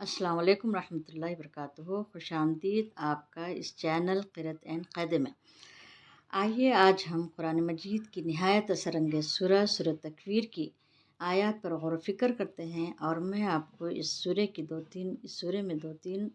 अस्सलाम वालेकुम रहमतुल्लाहि वबरकातुहू। खुश आमदीद आपका इस चैनल क़िरअत एन क़ैदे में। आइए आज हम कुरान मजीद की निहायत असरअंगेज़ सूरह तकवीर की आयत पर गौर व फ़िक्र करते हैं और मैं आपको इस सूरे में दो तीन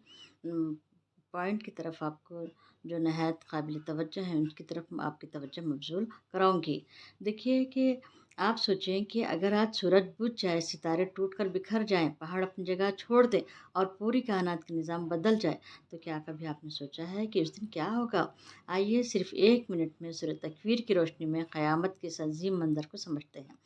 पॉइंट की तरफ आपको जो नहायत काबिल तवज्जो हैं उनकी तरफ आपकी तवज्जो मबज़ूल कराऊँगी। देखिए कि आप सोचें कि अगर आज सूरज बुझ जाए, सितारे टूटकर बिखर जाएँ, पहाड़ अपनी जगह छोड़ दें और पूरी कायनात का निज़ाम बदल जाए, तो क्या कभी आपने सोचा है कि उस दिन क्या होगा? आइए सिर्फ़ 1 मिनट में सूरह तकवीर की रोशनी में क़यामत के इस अज़ीम मंज़र को समझते हैं।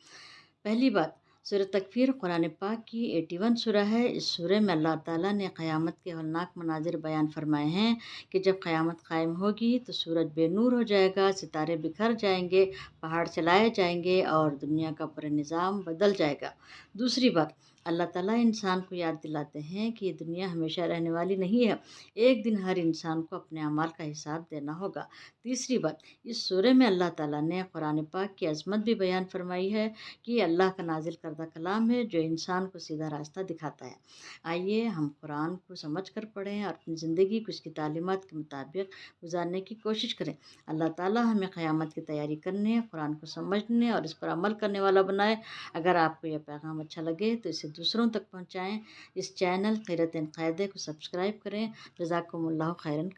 पहली बात, सूरह तकवीर कुरान पाक की 81 सूरह है। इस सूरह में अल्लाह ताला ने क़यामत के हौलनाक मनाज़िर बयान फ़रमाए हैं कि जब क़यामत क़ायम होगी तो सूरज बेनूर हो जाएगा, सितारे बिखर जाएंगे, पहाड़ चलाए जाएंगे और दुनिया का पूरा निज़ाम बदल जाएगा। दूसरी बात, अल्लाह ताला इंसान को याद दिलाते हैं कि ये दुनिया हमेशा रहने वाली नहीं है। एक दिन हर इंसान को अपने अमाल का हिसाब देना होगा। तीसरी बात, इस सूरह में अल्लाह ताला ने कुरान पाक की अज़मत भी बयान फ़रमाई है कि ये अल्लाह का नाज़िल करदा कलाम है जो इंसान को सीधा रास्ता दिखाता है। आइए हम कुरान को समझ कर पढ़ें और अपनी ज़िंदगी को इसकी तालीमात के मुताबिक गुजारने की कोशिश करें। अल्लाह ताला हमें क़यामत की तैयारी करने, कुरान को समझने और इस पर अमल करने वाला बनाए। अगर आपको यह पैगाम अच्छा लगे तो इसे दूसरों तक पहुँचाएँ। इस चैनल क़िरअत एन क़ैदे को सब्सक्राइब करें। जज़ाकुमुल्लाहु खैरन।